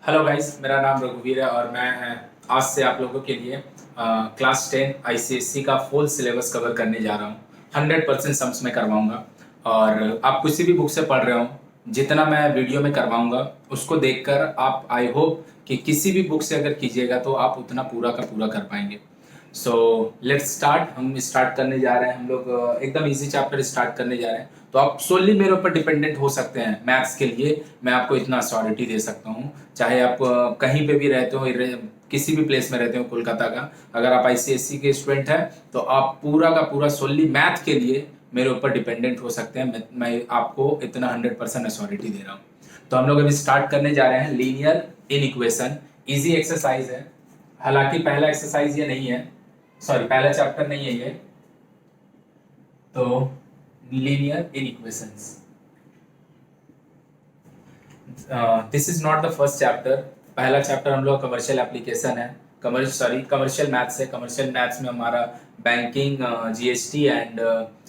Hello guys, मेरा नाम रघुवीर है और मैं आज से आप लोगों के लिए क्लास 10 आईसीएससी का फुल सिलेबस कवर करने जा रहा हूँ। 100% सम्स में करवाऊंगा और आप किसी भी बुक से पढ़ रहे हो, जितना मैं वीडियो में करवाऊंगा उसको देखकर आप आई होप कि किसी भी बुक से अगर कीजिएगा तो आप उतना पूरा का पूरा कर पाएंगे। So let's start. हम स्टार्ट करने जा रहे हैं, हम लोग एकदम इजी चैप्टर स्टार्ट करने जा रहे हैं। तो आप सोनली मेरे ऊपर डिपेंडेंट हो सकते हैं। मैथ्स के लिए मैं आपको इतना अथॉरिटी दे सकता हूँ, चाहे आप कहीं पे भी रहते हो, किसी भी प्लेस में रहते हो कोलकाता का, अगर आप आईसीएससी के स्टूडेंट हैं तो आप पूरा का पूरा सोनली मैथ के लिए मेरे ऊपर डिपेंडेंट हो सकते हैं। मैं आपको इतना 100% अथॉरिटी दे रहा हूँ। तो हम लोग अभी स्टार्ट करने जा रहे हैं linear in equation. Easy exercise है, हालांकि पहला एक्सरसाइज ये नहीं है, सॉरी पहला चैप्टर नहीं है ये। तो linear in equations, this is not the first chapter. पहला चैप्टर हम लोग कमर्शियल एप्लीकेशन है, कमर्शियल मैथ्स है। कमर्शियल मैथ्स में हमारा banking, GST and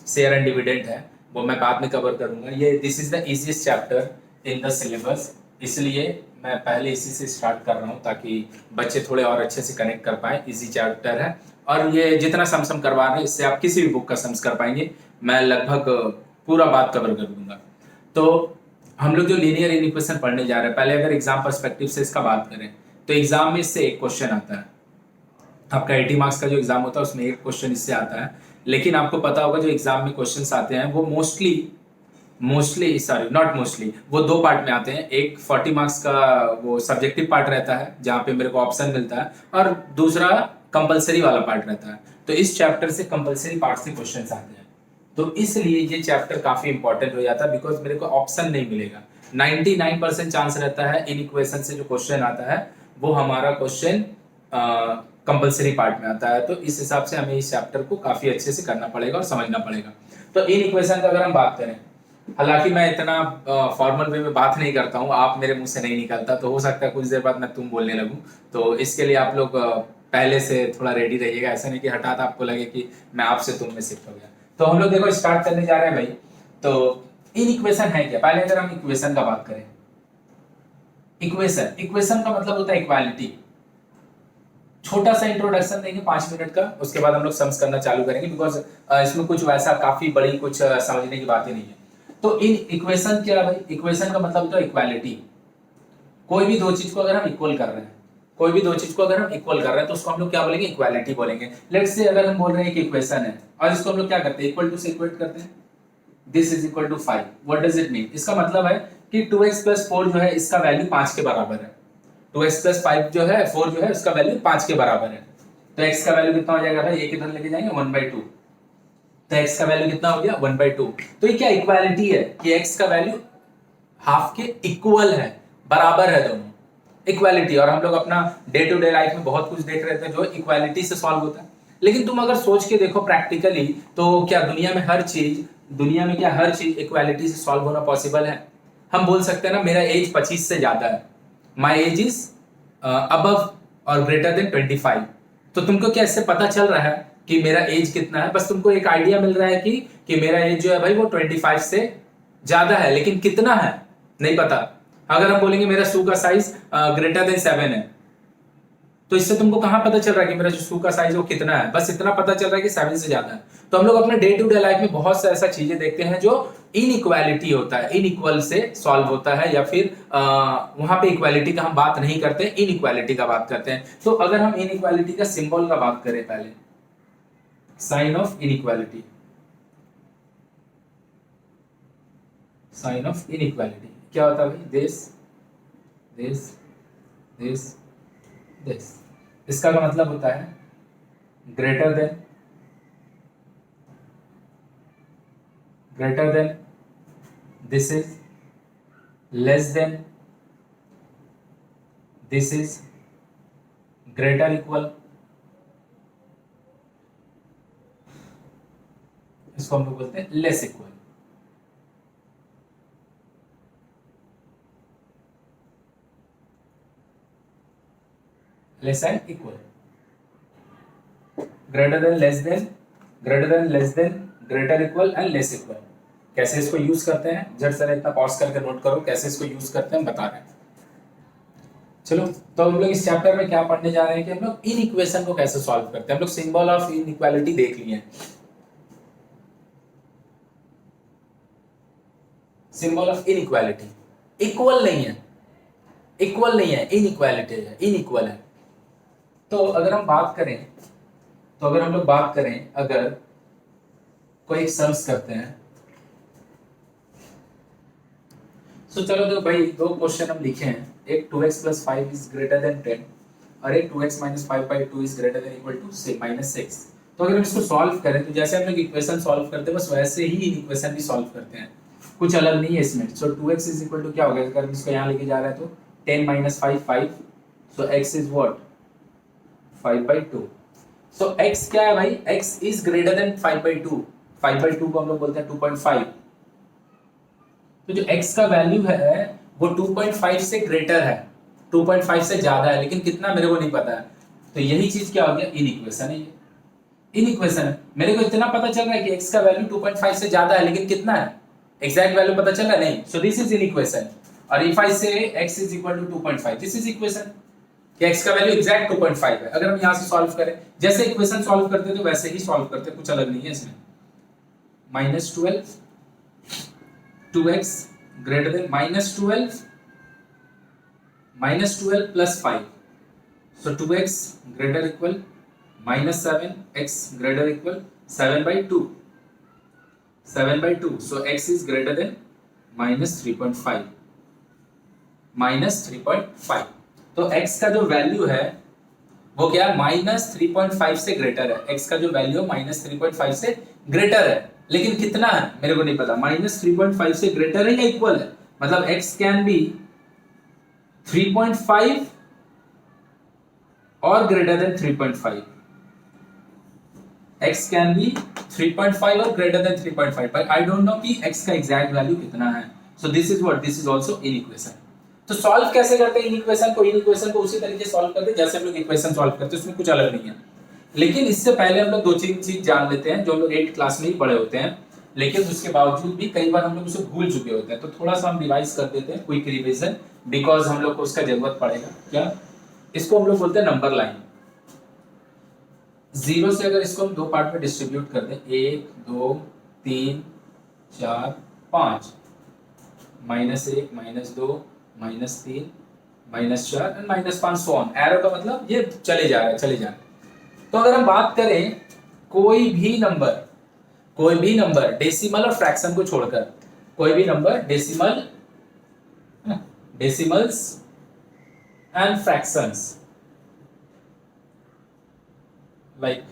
share and dividend है, वो मैं बाद में कवर करूंगा। ये this is the easiest chapter in the syllabus, इसलिए मैं पहले इसी से स्टार्ट कर रहा हूँ ताकि बच्चे थोड़े और अच्छे से कनेक्ट कर पाए। इजी चैप्टर है और ये जितना सम करवा रहे हैं इससे आप किसी भी बुक का सम्स कर पाएंगे। मैं लगभग पूरा बात कवर कर दूंगा। तो हम लोग जो लीनियर इन इक्वेशन पढ़ने जा रहे हैं, पहले अगर एग्जाम पर्सपेक्टिव से इसका बात करें तो एग्जाम में इससे एक क्वेश्चन आता है। आपका 80 मार्क्स का जो एग्जाम होता है उसमें एक क्वेश्चन इससे आता है। लेकिन आपको पता होगा जो एग्जाम में क्वेश्चंस आते हैं वो मोस्टली सॉरी नॉट मोस्टली, वो दो पार्ट में आते हैं। एक 40 मार्क्स का वो सब्जेक्टिव पार्ट रहता है जहाँ पे मेरे को ऑप्शन मिलता है, और दूसरा कंपलसरी वाला पार्ट रहता है। तो इस चैप्टर से कंपलसरी पार्ट से क्वेश्चंस आते हैं, तो इसलिए ये चैप्टर काफी इंपॉर्टेंट हो जाता है, बिकॉज मेरे को ऑप्शन नहीं मिलेगा। 99% चांस रहता है इन इक्वेशन से जो क्वेश्चन आता है वो हमारा क्वेश्चन कंपलसरी पार्ट में आता है। तो इस हिसाब से हमें इस चैप्टर को काफी अच्छे से करना पड़ेगा और समझना पड़ेगा। तो इन इक्वेशन का अगर हम बात करें, हालांकि मैं इतना फॉर्मल वे में बात नहीं करता हूँ, आप मेरे मुंह से नहीं निकलता, तो हो सकता है कुछ देर बाद मैं तुम बोलने लगूं। तो इसके लिए आप लोग पहले से थोड़ा रेडी रहिएगा, ऐसा नहीं कि हठात आपको लगे कि मैं आपसे तुम में शिफ्ट हो गया। तो हम लोग देखो स्टार्ट करने जा रहे हैं भाई। तो इन इक्वेशन है क्या, पहले अगर हम इक्वेशन का बात करें, इक्वेशन का मतलब होता है इक्वालिटी। छोटा सा इंट्रोडक्शन देंगे 5 मिनट का, उसके बाद हम लोग सम्स करना चालू करेंगे, बिकॉज इसमें कुछ वैसा काफी बड़ी कुछ समझने की बातें नहीं है। तो इन इक्वेशन क्या है भाई, इक्वेशन का मतलब होता है इक्वालिटी। कोई भी दो चीज को अगर हम इक्वल कर रहे हैं, तो उसको हम लोग क्या बोलेंगे, इक्वालिटी बोलेंगे। लेट्स से अगर हम बोल रहे हैं कि इक्वेशन है और इसको हम लोग क्या करते हैं, इक्वल टू से इक्वेट करते हैं। This is equal to 5, what does it mean, इसका मतलब है कि 2x प्लस 4 जो है इसका वैल्यू 5 के बराबर है। 2x प्लस 5 जो है 4 जो है उसका वैल्यू 5 के बराबर है। तो x का वैल्यू कितना हो जाएगा भाई, एक इधर लेके जाएंगे 1/2। तो x का वैल्यू कितना हो गया 1/2। तो ये क्या इक्वालिटी है कि x का वैल्यू हाफ के इक्वल है, बराबर है दोनों, इक्वालिटी। और हम लोग अपना डे टू डे लाइफ में बहुत कुछ देख रहे थे जो इक्वालिटी से सॉल्व होता है। लेकिन तुम अगर सोच के देखो प्रैक्टिकली, तो क्या दुनिया में क्या हर चीज इक्वालिटी से सॉल्व होना पॉसिबल है? हम बोल सकते हैं ना, मेरा एज 25 से ज्यादा है, माई एज इज अबव और ग्रेटर देन 25। तो तुमको क्या इससे पता चल रहा है कि मेरा एज कितना है? बस तुमको एक आइडिया मिल रहा है कि मेरा एज जो है भाई वो 25 से ज्यादा है, लेकिन कितना है नहीं पता। अगर हम बोलेंगे मेरा शू का साइज ग्रेटर देन 7 है, तो इससे तुमको कहां पता चल रहा है कि मेरा जो शू का साइज वो कितना है? बस इतना पता चल रहा है कि 7 से ज्यादा है। तो हम लोग अपने डे टू डे लाइफ में बहुत सा ऐसा चीजें देखते हैं जो इनइक्वालिटी होता है, इनइक्वल से सॉल्व होता है, या फिर वहां पे इक्वालिटी का हम बात नहीं करते, इनइक्वालिटी का बात करते हैं। तो अगर हम इनइक्वालिटी का सिंबल का बात करें, पहले sign of inequality, sign of inequality क्या होता है भाई, दिस दिस दिस दिस। इसका का मतलब होता है greater than, this is less than, this is greater equal. इसको हम लोग बोलते हैं less equal. Less and equal, greater than, less than, greater than, less than, greater equal and less equal. कैसे इसको यूज करते हैं, जट सर इतना पॉज करके नोट करो, कैसे इसको यूज करते हैं बता रहे हैं। चलो, तो हम लोग इस चैप्टर में क्या पढ़ने जा रहे हैं कि हम लोग इन इक्वेशन को कैसे सॉल्व करते हैं। हम लोग सिंबल ऑफ इनइक्वालिटी देख लिए हैं। सिंबल ऑफ इनइक्वालिटी, इक्वल नहीं है, इक्वल नहीं है, इनइक्वालिटी है, इनइक्वल है। तो अगर हम बात करें, तो अगर हम लोग बात करें, अगर कोई एक सम्स करते हैं, तो चलो तो भाई दो क्वेश्चन हम लिखे हैं, एक 2x + 5 इज ग्रेटर देन 10 और एक 2x - 5/2 is greater than equal to -6। तो अगर हम इसको सॉल्व करें तो जैसे हम लोग इक्वेशन सॉल्व करते हैं बस वैसे ही इन इक्वेशन भी सॉल्व करते हैं, कुछ अलग नहीं है इसमें। सो 2x इज इक्वल टू क्या होगा, अगर हम इसको यहाँ लेके जा रहे हैं तो 10 - 5 5, सो x is what 5/2। So x क्या है भाई, x इज ग्रेटर देन 5/2, 5/2 को हम लोग बोलते हैं 2.5। तो जो x का वैल्यू है वो 2.5 से ग्रेटर है, 2.5 से ज्यादा है, लेकिन कितना मेरे को नहीं पता है। तो यही चीज क्या हो गया, इन इक्वेशन है। ये इन इक्वेशन है, मेरे को इतना पता चल रहा है कि x का वैल्यू 2.5 से ज्यादा है, लेकिन कितना है एग्जैक्ट वैल्यू पता चल रहा है नहीं। So this is inequation. और if I say x is equal to 2.5, this is equation कि x का वैल्यू एग्जैक्ट 2.5 है। अगर हम यहां से सॉल्व करें, जैसे इक्वेशन सॉल्व करते थे वैसे ही सॉल्व करते, कुछ अलग नहीं है इसमें। -12 2x greater than -12 plus 5, so 2x greater equal -7, x greater equal 7/2, 7/2, so x is greater than -3.5, -3.5। तो x का जो वैल्यू है वो क्या है, -3.5 से ग्रेटर है। x का जो वैल्यू है -3.5 से ग्रेटर है, लेकिन कितना है मेरे को नहीं पता। -3.5 से ग्रेटर है या इक्वल है, मतलब x कैन बी 3.5 और greater than 3.5, x can be 3.5 और greater than 3.5, but I don't know कि x का एग्जैक्ट वैल्यू कितना है। सो this is what, this is also in equation. तो सॉल्व कैसे करते हैं इन इक्वेशन को, इन इक्वेशन को उसी तरीके से सॉल्व करते हैं जैसे हम लोग इक्वेशन सॉल्व करते हैं, उसमें कुछ अलग नहीं है। लेकिन इससे पहले हम लोग दो तीन चीज जान लेते हैं जो हम लोग 8th क्लास में ही पढ़े होते हैं, लेकिन उसके बावजूद भी कई बार हम लोग उसे भूल चुके होते हैं। तो थोड़ा सा हम रिवाइज कर देते हैं, क्विक रिवीजन, बिकॉज हम लोग को उसका जरूरत पड़ेगा। क्या, इसको हम लोग बोलते हैं नंबर लाइन। 0 से अगर इसको हम दो पार्ट में डिस्ट्रीब्यूट कर दें, 1 2 3 4 5, -1 -2 -3 -4 एंड -5 सो ऑन। एरो का मतलब ये चले जा रहा है, चले जा रहा है। तो अगर हम बात करें कोई भी नंबर डेसिमल और फ्रैक्शन को छोड़कर, कोई भी number decimals and fractions like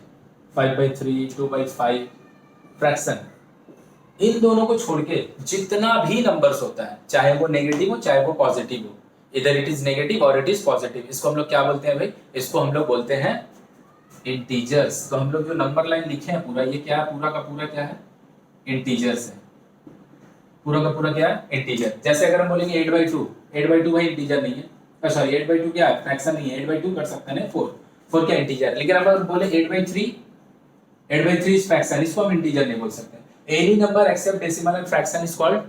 5/3 2/5 fraction, इन दोनों को छोड़ के जितना भी नंबर्स होता है, चाहे वो नेगेटिव हो चाहे वो पॉजिटिव हो, इधर इट इज नेगेटिव और इट इज पॉजिटिव, इसको हम लोग क्या बोलते हैं भाई, इसको हम लोग बोलते हैं इंटीजर्स। तो हम लोग जो नंबर लाइन लिखे हैं पूरा, ये क्या है, पूरा का पूरा क्या है, इंटीजर्स है। पूरा का पूरा क्या है, इंटीजर। जैसे अगर हम बोलेंगे 8/2, 8/2 भाई इंटीजर नहीं है, सॉरी 8/2 क्या है, फ्रैक्शन नहीं है। 8/2 कर सकते हैं 4 क्या इंटीजर। लेकिन अगर बोले 8/3, 8/3 इज फ्रैक्शन, इसको हम इंटीजर नहीं बोल सकते। Any number except decimal and fraction is called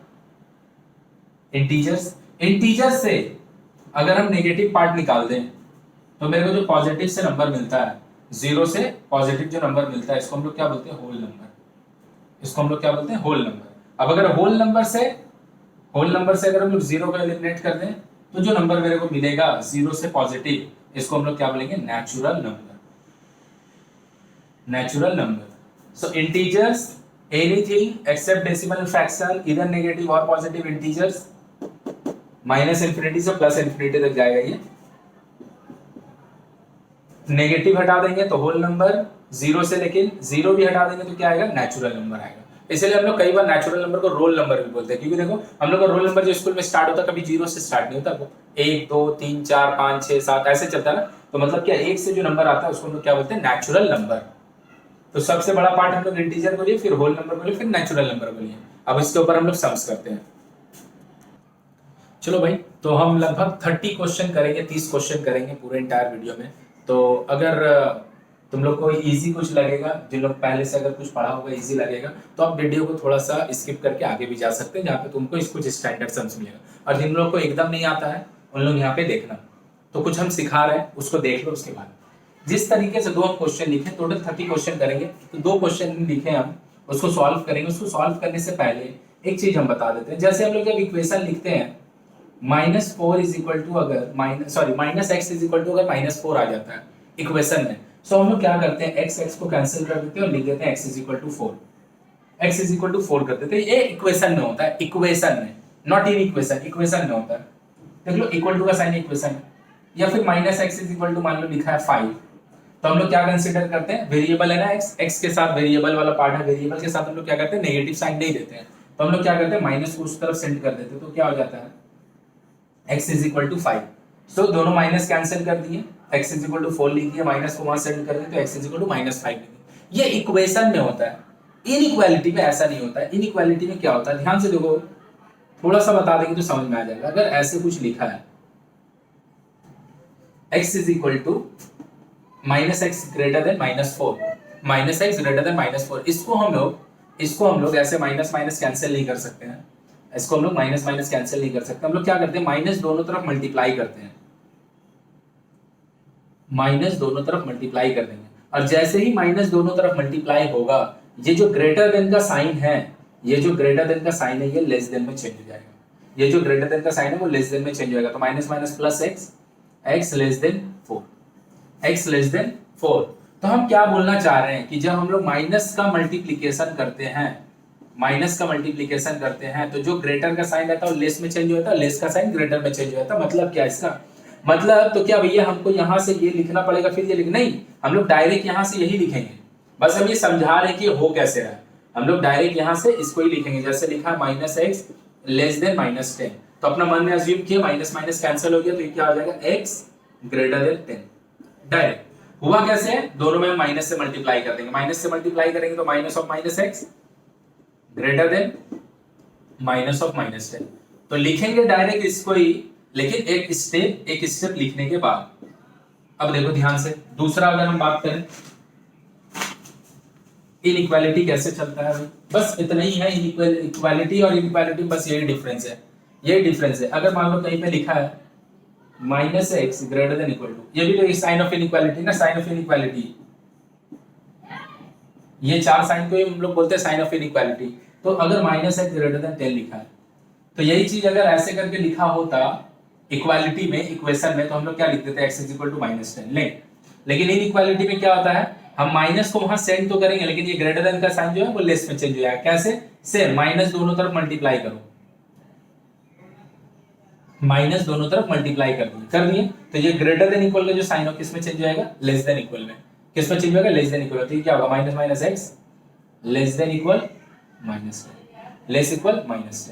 integers. Integer से अगर हम नेगेटिव पार्ट निकाल दें तो मेरे को जो पॉजिटिव से नंबर मिलता है, 0 से पॉजिटिव जो नंबर मिलता है, इसको हम लोग क्या बोलते हैं, होल नंबर। इसको हम लोग क्या बोलते हैं, होल नंबर। अब अगर होल नंबर से अगर हम लोग 0 को एलिमिनेट कर दें तो जो नंबर मेरे को मिलेगा 0 से पॉजिटिव, इसको हम लोग क्या बोलेंगे, natural number. Natural number. So integers anything accept decimal and fraction, इधर नेगेटिव और पॉजिटिव इंटीजर्स, -∞ से +∞ तक जाएगा ये। नेगेटिव हटा देंगे तो होल नंबर, 0 से लेकिन 0 भी हटा देंगे तो क्या आएगा, नेचुरल नंबर आएगा। इसलिए हम लोग कई बार नेचुरल नंबर को रोल नंबर भी बोलते हैं, क्योंकि देखो हम लोग का रोल नंबर जो स्कूल में स्टार्ट होता है कभी 0 से स्टार्ट नहीं होता, 1 2 3 4 5 6 7 ऐसे चलता है ना। तो मतलब क्या, 1 से जो नंबर आता है उसको हम लोग क्या बोलते हैं, नेचुरल नंबर। तो सबसे बड़ा पार्ट हम लोग इंटीजर को लिए, फिर होल नंबर को लिए, फिर नेचुरल नंबर को लिए। अब इसके ऊपर हम लोग सम्स करते हैं। चलो भाई, तो हम लगभग 30 क्वेश्चन करेंगे, 30 क्वेश्चन करेंगे पूरे इंटायर वीडियो में। तो अगर तुम लोग को इजी कुछ लगेगा, जिन लोग पहले से अगर कुछ पढ़ा होगा इजी लगेगा, तो आप वीडियो को थोड़ा सा स्किप करके आगे भी जा सकते हैं, जहाँ पे तुमको कुछ स्टैंडर्ड सम्स मिलेगा। और जिन लोगों को एकदम नहीं आता है उन लोग यहाँ पे देखना। तो कुछ हम सिखा रहे हैं उसको देख लो। उसके बाद जिस तरीके से 2 हम क्वेश्चन लिखे, टोटल 30 क्वेश्चन करेंगे, तो 2 क्वेश्चन लिखे हम, उसको सॉल्व करेंगे। उसको सॉल्व करने से पहले एक चीज हम बता देते हैं, जैसे हम लोग जब इक्वेशन लिखते हैं -4 इज इक्वल टू अगर -x इज इक्वल टू अगर -4 आ जाता है इक्वेशन में, सो हम लोग क्या करते हैं x को कैंसिल कर देते हैं और लिख देते हैं x is equal to 4, x is equal to 4 कर देते हैं। ये इक्वेशन में होता है, इक्वेशन में, नॉट इन इक्वेशन, इक्वेशन में होता है। देख लो इक्वल टू का साइन इक्वेशन है। या फिर -x इज इक्वल टू मान लो लिखा है 5, तो हम लोग क्या कंसीडर करते हैं, वेरिएबल है ना x के साथ वेरिएबल वाला पार्ट है, वेरिएबल के साथ हम लोग क्या करते हैं, नेगेटिव साइन नहीं देते हैं, तो हम लोग क्या करते हैं माइनस को उस तरफ सेंड कर देते हैं। तो क्या हो जाता है x इज इक्वल टू 5, सो दोनों माइनस कैंसिल कर दिए, x इज इक्वल टू 4 लिख दिया, माइनस को वहां सेंड कर दिए तो x इज इक्वल टू -5 लिख दिया। ये इक्वेशन में होता है, इनइक्वालिटी में ऐसा नहीं होता है। इनइक्वालिटी में क्या होता है, ध्यान से देखो, थोड़ा सा बता देंगे तो समझ में आ जाएगा। अगर ऐसे कुछ लिखा है x is equal to -x greater than -4, -x greater than -4, इसको हम लोग ऐसे माइनस माइनस कैंसिल नहीं कर सकते हैं, इसको हम लोग माइनस माइनस कैंसिल नहीं कर सकते। हम लोग क्या करते हैं, माइनस दोनों तरफ मल्टीप्लाई करते हैं, माइनस दोनों तरफ मल्टीप्लाई कर देंगे, और जैसे ही माइनस दोनों तरफ मल्टीप्लाई होगा, ये जो ग्रेटर देन का साइन है, ये जो ग्रेटर देन का साइन है, ये लेस देन में चेंज हो जाएगा। ये जो ग्रेटर देन का साइन है वो लेस देन में चेंज हो जाएगा, तो minus minus plus x less than 4, x less than 4। तो हम क्या बोलना चाह रहे हैं कि जब हम लोग माइनस का मल्टीप्लिकेशन करते हैं, माइनस का मल्टीप्लिकेशन करते हैं, तो जो ग्रेटर का साइन रहता है वो लेस में चेंज हो जाता है, लेस का साइन ग्रेटर में चेंज हो जाता है। मतलब क्या इसका मतलब, तो क्या भैया हमको यहाँ से ये लिखना पड़ेगा फिर ये नहीं, हम लोग डायरेक्ट यहाँ से यही लिखेंगे। बस हम ये समझा रहे हैं कि हो कैसे रहा है, हम लोग डायरेक्ट यहाँ से इसको ही लिखेंगे। जैसे लिखा -x लेस देन -10, तो अपना मन में अज्यूम किया, माइनस माइनस कैंसिल हो गया, तो ये क्या हो जाएगा x ग्रेटर देन 10। डायरेक्ट हुआ कैसे है, दोनों में माइनस से मल्टीप्लाई कर देंगे, माइनस से मल्टीप्लाई करेंगे तो minus of -x greater then minus of -10, तो लिखेंगे डायरेक्ट इसको ही, लेकिन एक स्टेप लिखने के बाद। अब देखो ध्यान से, दूसरा अगर हम बात करें, इनइक्वालिटी कैसे चलता है भाई, बस इतना ही है। इक्वालिटी और इनइक्वालिटी बस यही डिफरेंस है, यही डिफरेंस है। अगर मान लो कहीं पे लिखा है -x greater than equal to, ये भी तो साइन ऑफ इनइक्वालिटी ना, साइन ऑफ इनइक्वालिटी, ये 4 साइन को ही हम लोग बोलते हैं साइन ऑफ इनइक्वालिटी। तो अगर -x ग्रेटर देन 10 लिखा है, तो यही चीज अगर ऐसे करके लिखा होता इक्वालिटी में, इक्वेशन में, तो हम लोग क्या लिख देते हैं x इज इक्वल टू -10। लेकिन इनइक्वालिटी में क्या होता है, हम माइनस को वहां सेंड तो करेंगे, लेकिन ये ग्रेटर देन का साइन जो है वो लेस में चेंज हो जाएगा। कैसे, सेम माइनस दोनों तरफ मल्टीप्लाई करो, माइनस दोनों तरफ मल्टीप्लाई कर दिए, तो ये ग्रेटर देन इक्वल का जो साइन हो किस में चेंज हो जाएगा, लेस देन इक्वल में। किस में चेंज होगा, लेस देन इक्वल। तो ये क्या होगा, minus minus x less than equal minus, less equal -10।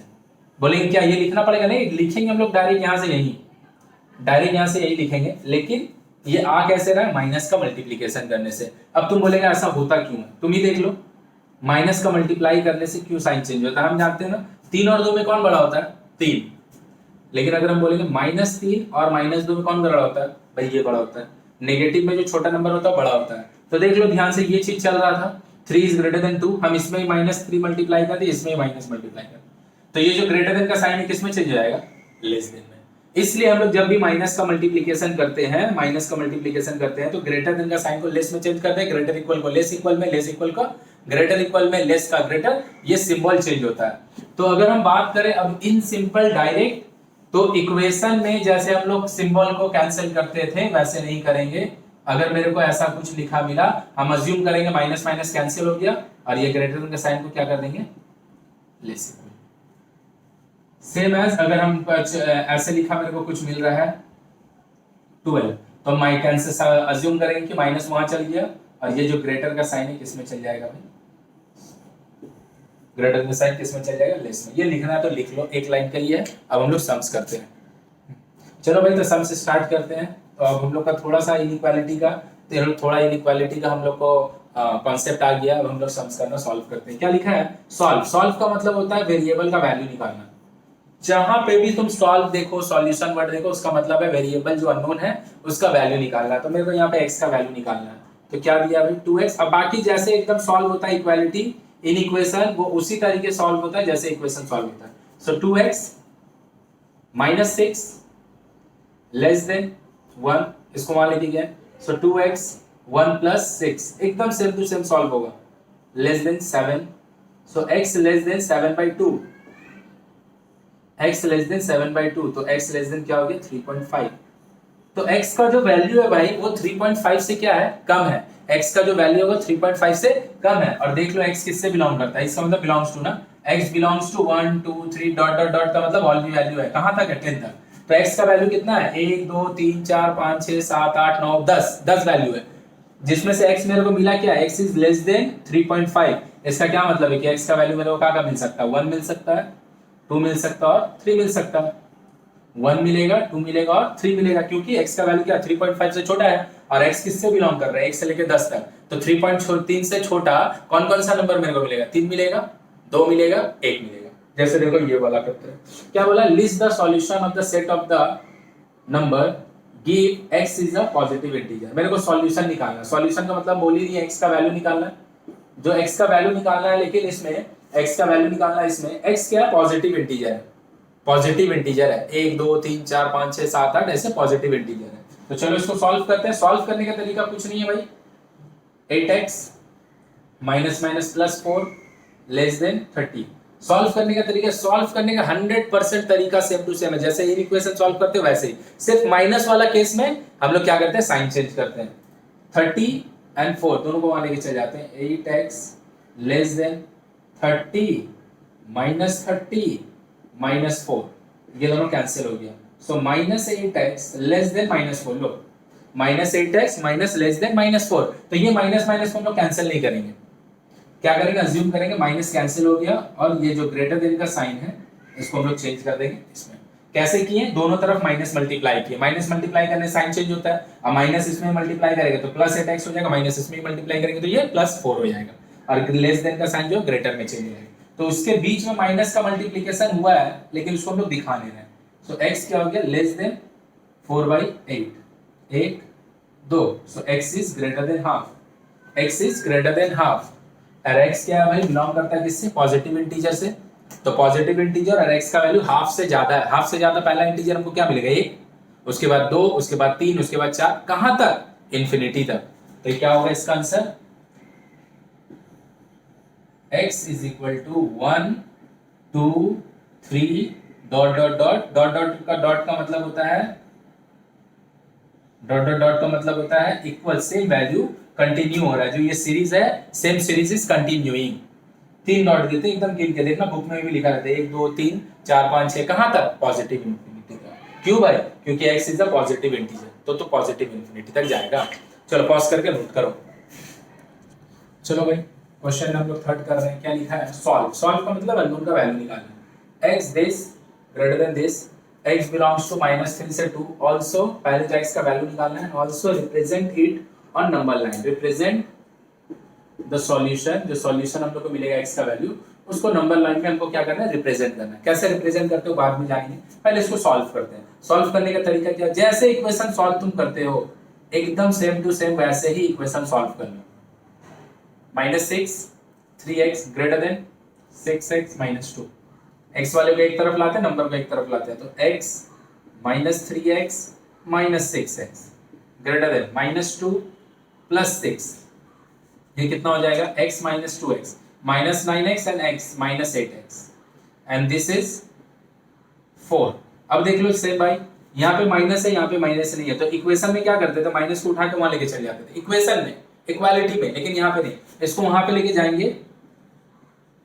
बोलेंगे क्या ये लिखना पड़ेगा, नहीं लिखेंगे हम लोग डायरेक्ट यहाँ से यही लिखेंगे। लेकिन ये आ कैसे रहा है, माइनस का मल्टीप्लिकेशन करने से। अब तुम बोलेगा ऐसा होता क्यों है, तुम ही देख लो, माइनस का मल्टीप्लाई करने से क्यों साइन चेंज होता है। हम जानते हैं ना, 3 और 2 में कौन बड़ा होता है, 3। लेकिन अगर हम बोलेंगे -3 और -2 में कौन बड़ा होता है, भाई ये बड़ा होता है। नेगेटिव में जो छोटा नंबर होता है बड़ा होता है। तो देख लो ध्यान से, ये चीज चल रहा था, 3 इज ग्रेटर देन 2, हम इसमें -3 मल्टीप्लाई कर दिए, इसमें माइनस मल्टीप्लाई कर, तो ये जो ग्रेटर देन का साइन है किस में चेंज हो जाएगा, लेस देन में। इसलिए हम लोग जब भी माइनस का मल्टीप्लिकेशन करते हैं, तो ग्रेटर देन का साइन को लेस में चेंज करते हैं, ग्रेटर इक्वल को लेस इक्वल में, लेस इक्वल का ग्रेटर इक्वल में, लेस का ग्रेटर, ये सिंबल चेंज होता है। तो अगर हम बात करें अब इन सिंपल डायरेक्ट, तो इक्वेशन में जैसे हम लोग सिंबल को कैंसिल करते थे वैसे नहीं करेंगे। अगर मेरे को ऐसा कुछ लिखा मिला, हम अज्यूम करेंगे माइनस माइनस कैंसिल हो गया, और ये ग्रेटर देन का साइन को क्या कर देंगे, लेस इक्वल। सेम एज अगर हम ऐसे लिखा, मेरे को कुछ मिल रहा है 12, तो हम कैंसिल अज्यूम करेंगे कि माइनस वहां चल गया, और ये जो ग्रेटर का साइन है किसमें चल जाएगा भाई, ग्रेटर का साइन किसमें चल जाएगा, लेस में। ये लिखना है तो लिख लो, एक लाइन का ही है। अब हम लोग सम्स करते हैं, चलो भाई, तो सम्स स्टार्ट करते हैं। तो अब हम लोग का थोड़ा सा इनइक्वालिटी का, हम लोग को कॉन्सेप्ट आ गया। अब हम लोग सम्स करना, सॉल्व करते हैं। क्या लिखा है, सॉल्व का मतलब होता है वेरिएबल का वैल्यू निकालना। जहां पे भी तुम सॉल्व देखो, सॉल्यूशन वर्ड देखो, उसका मतलब है वेरिएबल जो अननोन है उसका वैल्यू निकालना है। तो मेरे को यहाँ पे x का वैल्यू निकालना है, तो क्या दिया भाई 2x। अब बाकी जैसे एकदम सॉल्व होता है इक्वालिटी इन इक्वेशन, वो उसी तरीके सॉल्व होता है जैसे इक्वेशन सॉल्व होता है। सो 2x -6 लेस देन 1, इसको वहां लेके गया, सो 2x 1 प्लस 6 एकदम सेम टू सेम सॉल्व होगा, लेस देन 7, सो x less than 7/2, x less than 7/2, तो x लेस देन क्या हो गया 3.5। तो x का जो वैल्यू है भाई वो 3.5 से क्या है, कम है। x का जो वैल्यू होगा 3.5 से कम है। और देख लो x किससे बिलोंग करता है, इसका मतलब बिलोंग्स टू ना, x belongs to 1 2 3 dot dot dot का मतलब ऑल भी वैल्यू है, कहां तक है 10 तक। तो x का वैल्यू कितना है 1 2 3 4 5 6 7 8 9 10 वैल्यू है, जिसमें से x मेरे को मिला क्या, x इज लेस देन 3.5। इसका क्या मतलब है कि x का वैल्यू मेरे को क्या मिल सकता है, 1 मिल सकता है, 2 मिल सकता है और 3 मिल सकता है। 1 मिलेगा, 2 मिलेगा और 3 मिलेगा, क्योंकि x का वैल्यू क्या 3.5 से छोटा है और x किससे बिलोंग कर रहा है 1 से लेकर 10 तक। तो 3.3 से छोटा कौन कौन सा नंबर मेरे को मिलेगा, 3 मिलेगा, 2 मिलेगा, 1 मिलेगा। जैसे देखो ये वाला करते हैं, क्या बोला, list the solution of the set of the number give x is a positive integer. मेरे को सॉल्यूशन निकालना है, सॉल्यूशन का मतलब बोल ही नहीं, x का वैल्यू निकालना है, जो x का वैल्यू निकालना है, लेकिन इसमें x का वैल्यू निकालना है, इसमें x क्या पॉजिटिव इंटीजर है, पॉजिटिव इंटीजर है, 1 2 3 4 5 6 7 8 ऐसे पॉजिटिव इंटीजर है। तो चलो इसको सॉल्व करते हैं। सॉल्व करने का तरीका कुछ नहीं है भाई, 8x minus minus plus 4 less than 30। Solve करने का तरीका, सॉल्व करने का 100% तरीका सेम टू सेम है, जैसे इन इक्वेशन सॉल्व करते हैं वैसे ही, सिर्फ माइनस वाला केस में हम लोग क्या करते हैं, साइन चेंज करते हैं। 30 एंड 4 दोनों को वहां लेके चले जाते हैं, 8x less then 30 minus 30 minus 4, ये दोनों कैंसिल हो गया, so minus 8x less than minus 4। लो minus 8x minus less than minus 4, तो ये माइनस माइनस हम लोग कैंसिल नहीं करेंगे, क्या करेंगे, अज्यूम करेंगे माइनस कैंसिल हो गया और ये जो ग्रेटर देन का साइन है इसको हम लोग चेंज कर देंगे इसमें। कैसे किए, दोनों तरफ माइनस मल्टीप्लाई किए, माइनस मल्टीप्लाई करने साइन चेंज होता है, अब माइनस इसमें मल्टीप्लाई करेंगे तो प्लस 8x हो जाएगा, माइनस इसमें मल्टीप्लाई करेंगे तो ये प्लस 4 हो जाएगा, और लेस देन का साइन जो ग्रेटर में चेंज हो जाएगा। तो उसके बीच में माइनस का मल्टीप्लिकेशन हुआ है, लेकिन उसको हम लोग दिखा नहीं रहे, सो x क्या हो गया less than 4/8, 1 2, so x is greater than half, x is greater than half. और x क्या है भाई, बिलोंग करता है किससे, पॉजिटिव इंटीजर से, तो पॉजिटिव इंटीजर और x का वैल्यू हाफ से ज्यादा है, हाफ से ज्यादा पहला इंटीजर हमको क्या मिलेगा 1, उसके बाद 2, उसके बाद 3, उसके बाद 4, कहां तक, इन्फिनिटी तक। तो क्या होगा इसका answer, x is equal to 1 2 3 dot dot dot dot dot का डॉट का मतलब होता है, डॉट डॉट डॉट का मतलब होता है इक्वल, सेम वैल्यू कंटिन्यू हो रहा है, जो ये सीरीज है same series is continuing. 3 dot देते हैं एकदम गिन के देखना, बुक में भी लिखा रहता है 1 2 3 4 5 6, कहां तक, पॉजिटिव इंफिनिटी तक। क्यों भाई, क्योंकि x is a positive integer, तो पॉजिटिव इंफिनिटी तक जाएगा। चलो पॉज करके नोट करो। चलो भाई क्वेश्चन हम लोग थर्ड कर रहे हैं, क्या लिखा है, सॉल्व। सॉल्व का मतलब अननोन का वैल्यू निकालना है, x this greater than this, x belongs to -3 से 2, आल्सो पहले जो x का वैल्यू निकालना है, also represent it on number line, represent the solution, जो सॉल्यूशन हम लोग को मिलेगा x का वैल्यू, उसको नंबर लाइन में हमको क्या करना है, रिप्रेजेंट करना है। कैसे रिप्रेजेंट करते हो बाद में जानेंगे, पहले इसको सॉल्व करते हैं। सॉल्व करने का तरीका क्या, जैसे इक्वेशन सॉल्व तुम करते हो एकदम सेम टू सेम वैसे ही इक्वेशन सॉल्व कर लो। -6 3x greater than 6x -2, x वाले को एक तरफ लाते हैं, नंबर को एक तरफ लाते हैं, तो x -3x -6x greater than -2 + 6, ये कितना हो जाएगा, x -2x -9x and x -8x and this is 4। अब देख लो सेम भाई, यहाँ पे माइनस है, यहाँ पे माइनस नहीं है, तो इक्वेशन में क्या करते थे, माइनस को उठा के वहां लेके चले जाते थे इक्वेशन में, इक्वालिटी में, लेकिन यहाँ पे नहीं, इसको वहां पे लेके जाएंगे,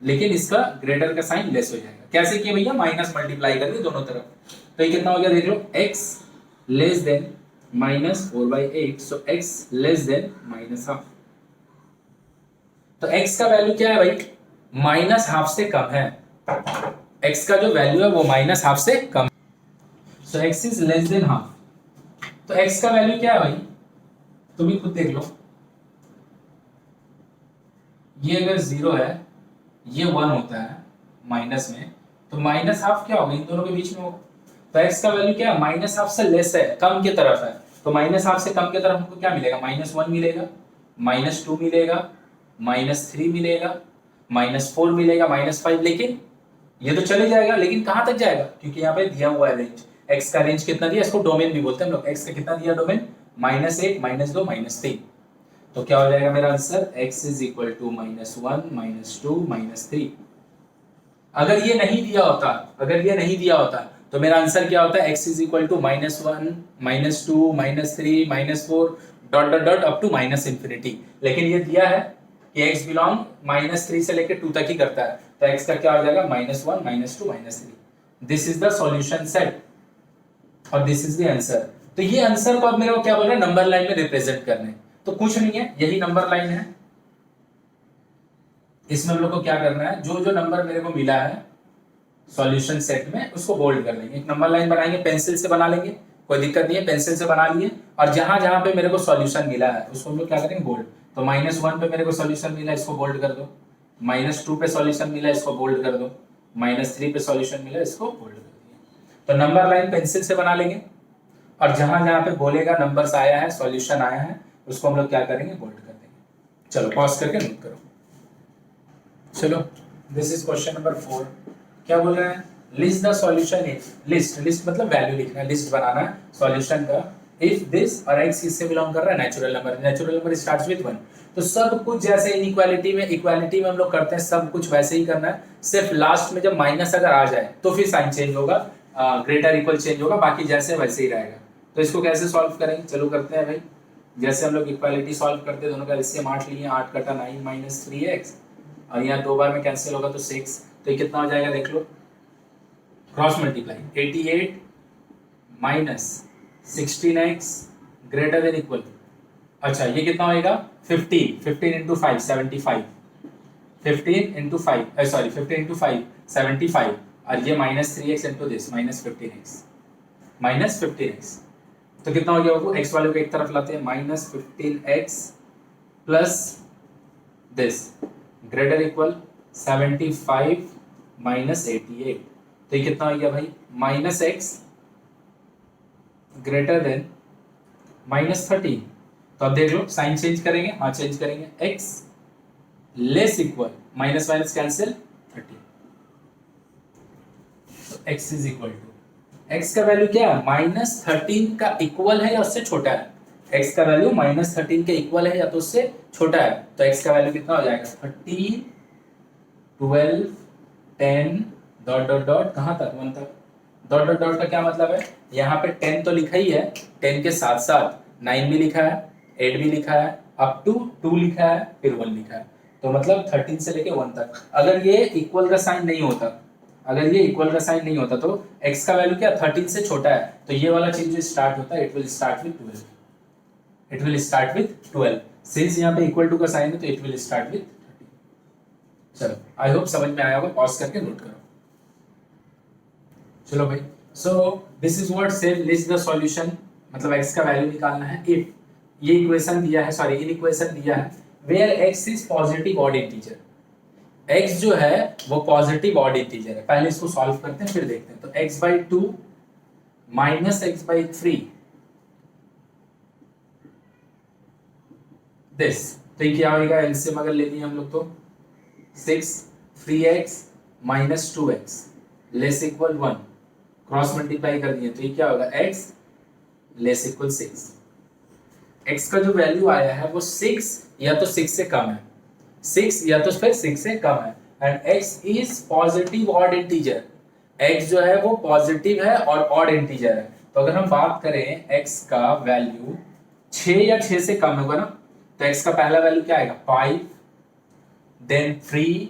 लेकिन इसका ग्रेटर का साइन लेस हो जाएगा। कैसे किया भैया, माइनस मल्टीप्लाई करके दोनों तरफ, तो ये कितना हो गया देख लो, x लेस देन -4/8, सो x लेस देन -1/2। तो x का वैल्यू क्या है भाई, -1/2 से कम है, x का जो वैल्यू है वो -1/2 से कम, सो x is less than half. तो x का वैल्यू क्या है भाई, तुम ही खुद देख लो, ये अगर 0 है, ये 1 होता है माइनस में, तो -1/2 क्या होगा, इन दोनों के बीच में होगा। तो x का वैल्यू क्या है, -1/2 से लेस है, कम की तरफ है, तो -1/2 से कम की तरफ हमको क्या मिलेगा, -1 मिलेगा, -2 मिलेगा, -3 मिलेगा, -4 मिलेगा, -5, लेकिन ये तो चले जाएगा, लेकिन कहां तक जाएगा, क्योंकि यहाँ पे दिया हुआ है रेंज, x का रेंज कितना दिया, इसको डोमेन भी बोलते हैं हम लोग। x का कितना दिया डोमेन, -1 -2 -3। तो क्या हो जाएगा मेरा answer, x is equal to -1 -2 -3। अगर ये नहीं दिया होता, अगर ये नहीं दिया होता तो मेरा आंसर क्या होता है, x is equal to -1 -2 -3 -4 dot dot dot up to ∞। लेकिन ये दिया है कि x बिलोंग -3 से लेकर 2 तक ही करता है, तो x का क्या हो जाएगा, -1 -2 -3। This is the solution set और दिस इज द आंसर। तो ये आंसर को अब मेरे को क्या बोल रहे हैं, नंबर लाइन में रिप्रेजेंट करने। तो कुछ नहीं है, यही नंबर लाइन है। इसमें हम लोग को क्या करना है, जो जो नंबर मेरे को मिला है सॉल्यूशन सेट में उसको बोल्ड कर लेंगे। एक नंबर लाइन बनाएंगे, पेंसिल से बना लेंगे, कोई दिक्कत नहीं है, पेंसिल से बना लिए। और जहां जहां पे मेरे को सॉल्यूशन मिला है उसको हम लोग क्या करेंगे, बोल्ड। तो -1 पे मेरे को सॉल्यूशन मिला, इसको बोल्ड कर दो। -2 पे सॉल्यूशन मिला, इसको बोल्ड कर दो। -3 पे सॉल्यूशन मिला, इसको बोल्ड कर दिया। तो नंबर लाइन पेंसिल से बना लेंगे और जहां जहां पे बोलेगा नंबर्स आया है, सॉल्यूशन आया है, उसको हम लोग क्या करेंगे, बोल्ड कर देंगे। चलो पॉज करके नोट करो। चलो दिस इज क्वेश्चन नंबर 4। क्या बोल रहे हैं, list the solution if, list, list मतलब वैल्यू लिखना है, लिस्ट बनाना है सॉल्यूशन का। इफ दिस और x किससे बिलोंग कर रहा है, natural number, natural number starts with 1। तो सब कुछ जैसे इनइक्वालिटी में, इक्वालिटी में हम लोग करते हैं, सब कुछ वैसे ही करना है। सिर्फ लास्ट में जब माइनस अगर आ जाए तो फिर साइन चेंज होगा, ग्रेटर इक्वल चेंज होगा, बाकी जैसे वैसे ही रहेगा। तो इसको कैसे सॉल्व करेंगे, चलो करते हैं भाई। जैसे हम लोग इक्वालिटी सॉल्व करते हैं, दोनों का एलसीएम 8 लिए, 8 कटा 9 -3x और यहाँ 2 बार में कैंसिल होगा तो 6। तो ये कितना हो जाएगा देख लो, cross multiply 88 -16x greater than equal. अच्छा ये कितना होएगा, 15 15 इंटू 5 75, 15 इंटू 5 सॉरी 15 इंटू 5 75 और ये -3x इंटू दिस -15x। तो कितना हो गया, वो x वाले को एक तरफ लाते हैं, -15x plus this greater equal 75 -88। तो ये कितना हो गया भाई, -x ग्रेटर देन -13। तो अब देख लो साइन चेंज करेंगे, हाँ चेंज करेंगे, x less equal minus minus cancel 13। तो x is equal to, x का वैल्यू क्या है, -13 का इक्वल है या उससे छोटा है। x का वैल्यू -13 के इक्वल है या तो उससे छोटा है। तो x का वैल्यू कितना हो जाएगा, 13 12 10 डॉट डॉट डॉट कहाँ तक, 1 तक। डॉट डॉट डॉट का क्या मतलब है, यहाँ पे 10 तो लिखा ही है, 10 के साथ साथ 9 भी लिखा है, 8 भी लिखा है, अप टू 2 लिखा है, फिर 1 लिखा है। तो मतलब 13 से लेके 1 तक। अगर ये इक्वल का साइन नहीं होता, अगर ये इक्वल का साइन नहीं होता तो x का वैल्यू क्या 13 से छोटा है, तो ये वाला चीज जो स्टार्ट होता है it will start with 12, it will start with 12। Since यहाँ पे इक्वल टू का साइन है तो इट विल स्टार्ट विद 13। चलो आई होप समझ में आया होगा, पॉज करके नोट करो। चलो भाई, सो this is what said list the solution, मतलब x का वैल्यू निकालना है। इफ ये इक्वेशन दिया है, सॉरी इन इक्वेशन दिया है where x is positive odd integer, x जो है वो पॉजिटिव ऑड इंटीजर है। पहले इसको सॉल्व करते हैं फिर देखते हैं। तो x/2 -x/3 दिस, तो ये क्या होगा, एलसीएम अगर लेनी है हम लोग तो 6 3x -2x less equal 1, cross multiply कर दिए तो ये क्या होगा, x लेस इक्वल 6। x का जो वैल्यू आया है वो 6 या तो 6 से कम है, 6 या तो फिर 6 से कम है, and x is positive odd integer. x जो है वो पॉजिटिव है और ऑड इंटीजर है। तो अगर हम बात करें x का वैल्यू 6 या 6 से कम होगा ना, तो x का पहला वैल्यू क्या आएगा, 5 देन 3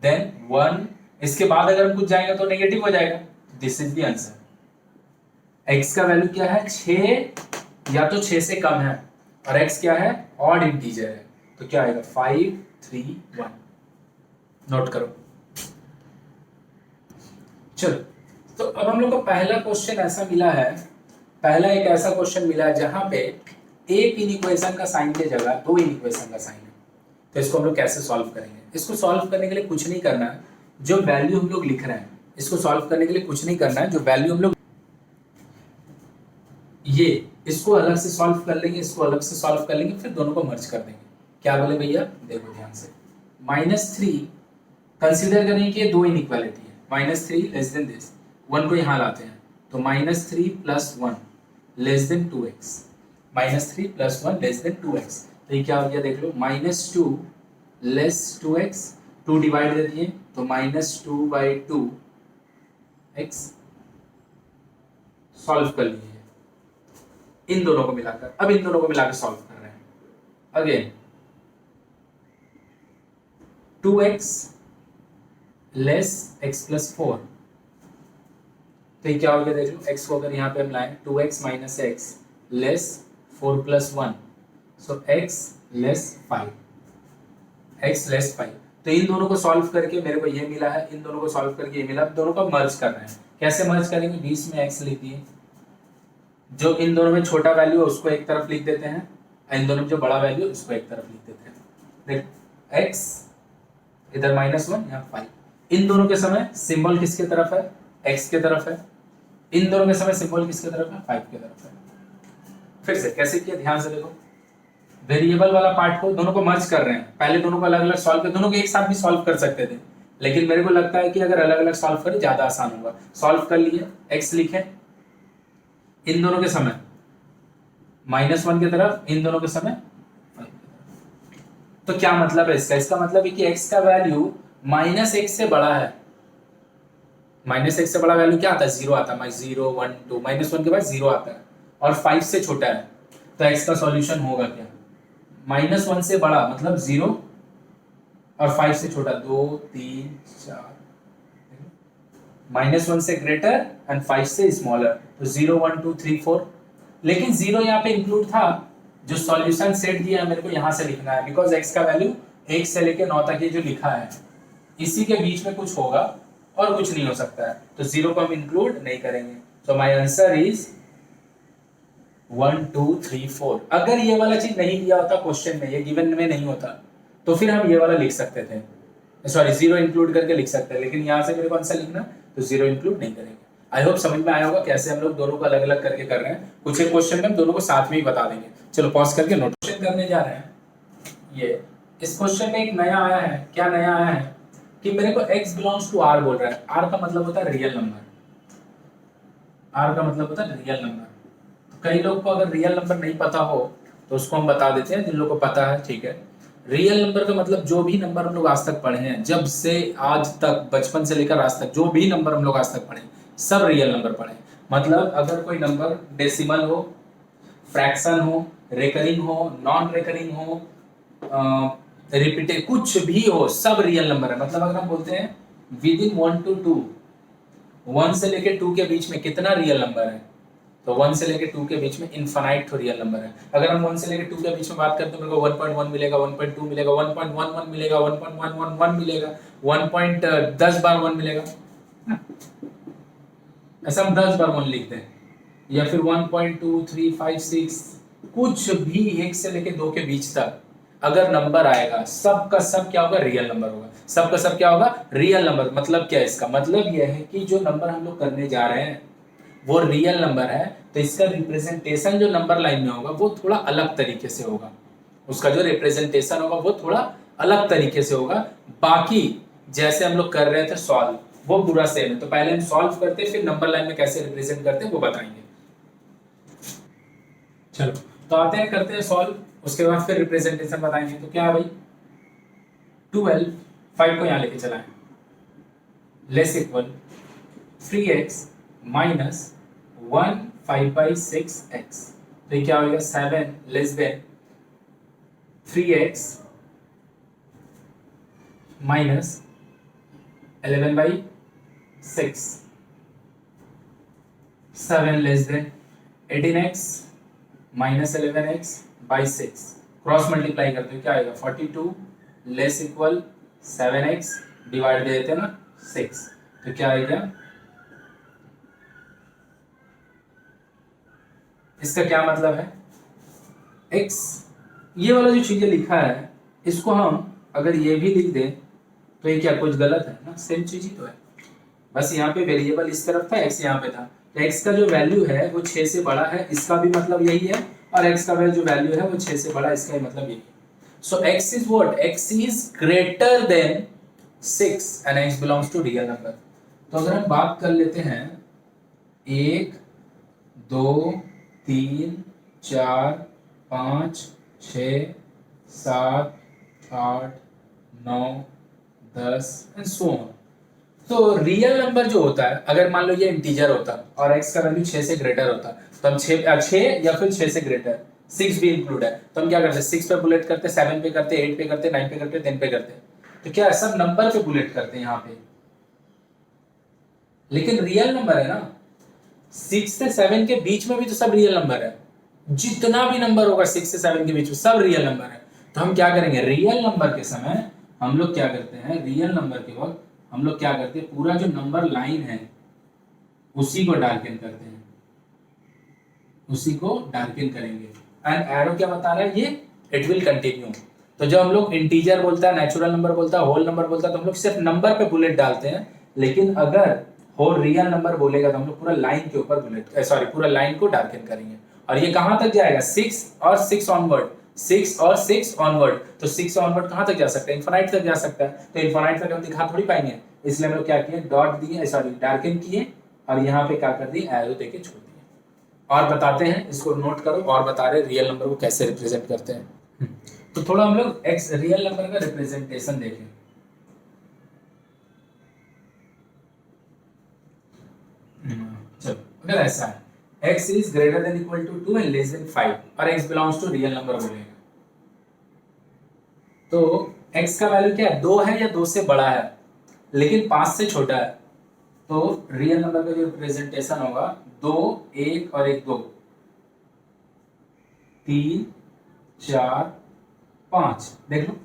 देन 1, इसके बाद अगर हम कुछ जाएंगे तो नेगेटिव हो जाएगा। This is the answer. x का वैल्यू क्या है, 6 या तो 6 से कम है और x क्या है, ऑड इंटीजर है, तो क्या आएगा 5 3 1। नोट करो। चलो तो अब हम लोग को पहला क्वेश्चन ऐसा मिला है, पहला एक ऐसा क्वेश्चन मिला है जहां पे एक इनइक्वेशन का साइन के जगह 2 इनइक्वेशन का साइन है। तो इसको हम लोग कैसे सॉल्व करेंगे, इसको सॉल्व करने के लिए कुछ नहीं करना है, जो वैल्यू हम लोग लिख रहे हैं इसको सॉल्व करने के लिए कुछ नहीं करना है, जो वैल्यू हम लोग ये इसको अलग से सॉल्व कर लेंगे, इसको अलग से सॉल्व कर लेंगे, फिर दोनों को मर्ज कर देंगे। क्या बोले भैया, देखो ध्यान से, -3 कंसीडर करें कि ये 2 इनइक्वालिटी है, -3 लेस देन दिस, 1 को यहाँ लाते हैं तो -3 + 1 < 2x, -3 + 1 < 2x। तो ये क्या हो गया देख लो, -2 < 2x, 2 डिवाइड दे दिए तो -2/2 x सॉल्व कर लिए इन दोनों को मिलाकर। अब इन दोनों को मिलाकर सॉल्व कर रहे हैं। अगेन 2x < x + 4, तो ये क्या हो गया देख लो, x को अगर यहाँ पे हम लाएं 2x - x < 4 + 1, सो x < 5, x < 5। तो इन दोनों को सॉल्व करके मेरे को ये मिला है, इन दोनों को सॉल्व करके ये मिला, दोनों को मर्ज कर रहे हैं। कैसे मर्ज करेंगे, बीच में x लिख दिए, जो इन दोनों में छोटा वैल्यू है उसको एक तरफ लिख देते हैं, इन दोनों में जो बड़ा वैल्यू है उसको एक तरफ लिख देते हैं। देख x इधर -1 यहाँ 5, इन दोनों के समय सिंबल किसके तरफ है, x के तरफ है, इन दोनों के समय सिंबल किसके तरफ है, 5 के तरफ है। फिर से कैसे किया, ध्यान से देखो, वेरिएबल वाला पार्ट को दोनों को मर्ज कर रहे हैं। पहले दोनों को अलग अलग सॉल्व कर, दोनों को एक साथ भी सॉल्व कर सकते थे, लेकिन मेरे को लगता है कि अगर अलग अलग सॉल्व करें ज्यादा आसान होगा। सॉल्व कर लिए, x लिखे इन दोनों के समय -1 की तरफ, इन दोनों के समय 5 की तरफ। तो क्या मतलब है इसका, इसका मतलब है कि x का वैल्यू -1 से बड़ा है। -1 से बड़ा वैल्यू क्या आता है, 0 आता है, 0 1 2, -1 के बाद 0 आता है, और 5 से छोटा है। तो x का सॉल्यूशन होगा क्या, -1 से बड़ा मतलब 0 और 5 से छोटा 2 3 4, -1 से ग्रेटर एंड 5 से स्मॉलर, तो 0 1 2 3 4। लेकिन 0 यहाँ पे इंक्लूड था, जो सॉल्यूशन सेट दिया है मेरे को यहाँ से लिखना है, बिकॉज x का वैल्यू 1 से लेकर 9 तक ये जो लिखा है इसी के बीच में कुछ होगा और कुछ नहीं हो सकता है, तो 0 को हम इंक्लूड नहीं करेंगे। So my answer is 1 2 3 4। अगर ये वाला चीज नहीं दिया होता क्वेश्चन में, ये गिवन में नहीं होता, तो फिर हम ये वाला लिख सकते थे, सॉरी 0 इंक्लूड करके लिख सकते हैं, लेकिन यहाँ से मेरे को आंसर लिखना तो 0 इंक्लूड नहीं करेंगे। आई होप समझ में आया होगा कैसे हम लोग दोनों को अलग अलग करके कर रहे हैं। कुछ एक क्वेश्चन में हम दोनों को साथ में ही बता देंगे। चलो पॉज करके नोटेशन करने जा रहे हैं। ये इस क्वेश्चन में एक नया आया है, क्या नया आया है कि मेरे को x बिलोंग्स टू r बोल रहा है। r का मतलब होता है रियल नंबर, r का मतलब होता है रियल नंबर। तो कई लोग को अगर रियल नंबर नहीं पता हो तो उसको हम बता देते हैं, जिन लोगों को पता है ठीक है। रियल नंबर का मतलब जो भी नंबर हम लोग आज तक पढ़े हैं, जब से आज तक, बचपन से लेकर आज तक जो भी नंबर हम लोग आज तक पढ़े सब रियल नंबर पढ़े। मतलब अगर कोई नंबर डेसिमल हो, फ्रैक्शन हो, रेकरिंग हो, नॉन रेकरिंग हो, रिपीटेड, कुछ भी हो, सब रियल नंबर है। मतलब अगर हम बोलते हैं विद इन 1 to 2, 1 से लेके 2 के बीच में कितना रियल नंबर है, तो 1 से लेके 2 के बीच में इनफाइनाइट तो रियल नंबर है। अगर हम 1 से लेके 2 के बीच में बात करते हैं तो मेरे को 1.1 मिलेगा, 1.2 मिलेगा, 1.11 मिलेगा, 1.111 मिलेगा, 1.10 बार 1 मिलेगा, ऐसा हम 10 बार 1 लिखते हैं। या फिर 1.2 3 5 6, कुछ भी 1 से लेके 2 के बीच तक अगर नंबर आएगा, सब का सब क्या होगा, रियल नंबर होगा। सब का सब क्या होगा, रियल नंबर। मतलब क्या है इसका मतलब यह है कि जो नंबर हम लोग करने जा रहे हैं वो रियल नंबर है, तो इसका रिप्रेजेंटेशन जो नंबर लाइन में होगा वो थोड़ा अलग तरीके से होगा। उसका जो रिप्रेजेंटेशन होगा वो थोड़ा अलग तरीके से होगा। बाकी जैसे हम लोग कर रहे थे सॉल्व, वो पूरा सेम है। तो पहले हम सॉल्व करते, फिर नंबर लाइन में कैसे रिप्रेजेंट करते हैं वो बताएंगे। चलो तो आते हैं, करते हैं सॉल्व, उसके बाद फिर रिप्रेजेंटेशन बताएंगे। तो क्या है भाई, 12 5 को यहाँ लेके चलाएं, less equal 3x minus 1 5/6x। तो ये क्या होगा, 7 less than 3x minus 11/6, 7 less than 18x minus 11x/6। Cross multiply करते हो क्या आएगा, 42 लेस इक्वल 7x डिवाइड दे देते हैं ना 6, तो क्या आएगा, इसका क्या मतलब है, x ये वाला जो चीजें लिखा है इसको हम अगर ये भी लिख दें तो ये क्या कुछ गलत है ना, सेम चीज ही तो है। बस यहाँ पे वेरिएबल इस तरफ था, x यहाँ पे था, तो x का जो वैल्यू है वो 6 से बड़ा है, इसका भी मतलब यही है, और x का जो वैल्यू है वो 6 से बड़ा, इसका ही मतलब यही है। So x is what, x is greater than 6 and x belongs to real number. तो अगर हम बात कर लेते हैं 1 2 3 4 5 6 7 8 9 10 एंड सो ऑन। तो रियल नंबर जो होता है, अगर मान लो ये इंटीजर होता और x का वैल्यू 6 से ग्रेटर होता, तो हम 6 या फिर 6 से ग्रेटर, 6 भी इंक्लूड है, तो हम क्या करते, 6 पे बुलेट करते, 7 पे करते, 8 पे करते, 9 पे करते, 10 पे करते। तो क्या है, सब नंबर पे बुलेट करते हैं यहाँ पे। लेकिन रियल नंबर है ना, 6 से 7 के बीच में भी तो सब रियल नंबर है। जितना भी नंबर होगा 6 से 7 के बीच में सब रियल नंबर है। तो हम क्या करेंगे, रियल नंबर के समय हम लोग क्या करते हैं, रियल नंबर के वक्त हम लोग क्या करते हैं, पूरा जो नंबर लाइन है उसी को डार्कन करते हैं, उसी को डार्कन करेंगे। एंड एरो क्या बता रहा है, ये इट विल कंटिन्यू। तो जब हम लोग इंटीजर बोलता है, नेचुरल नंबर बोलता है, होल नंबर बोलता है, तो हम लोग सिर्फ नंबर पे बुलेट डालते हैं। लेकिन अगर हो रियल नंबर बोलेगा तो हम लोग पूरा लाइन के ऊपर बुलेट, सॉरी पूरा लाइन को डार्कन करेंगे। और ये कहां तक जाएगा, 6 और 6 ऑनवर्ड, 6 और 6 ऑनवर्ड। तो 6 ऑनवर्ड कहां तक जा सकता है, इनफाइनाइट तक जा सकता है। तो इनफाइनाइट तक हम दिखा थोड़ी पाएंगे, इसलिए हम लोग क्या किए, डॉट दिए, सॉरी डार्कन किए, और यहाँ पे क्या कर दिए, एरो देके छोड़ दिए। और बताते हैं, इसको नोट करो, और बता रहे रियल नंबर को कैसे रिप्रेजेंट करते हैं। तो थोड़ा हम लोग एक्स रियल नंबर का रिप्रेजेंटेशन देखें। चलो, अगर ऐसा है x is greater than equal to 2 and less than 5 और x belongs to real number बोलेगा, तो x का वैल्यू क्या है, 2 है या 2 से बड़ा है, लेकिन 5 से छोटा है। तो रियल नंबर का जो रिप्रेजेंटेशन होगा, 2 1 और 1 2, 3 4 5। देख लो,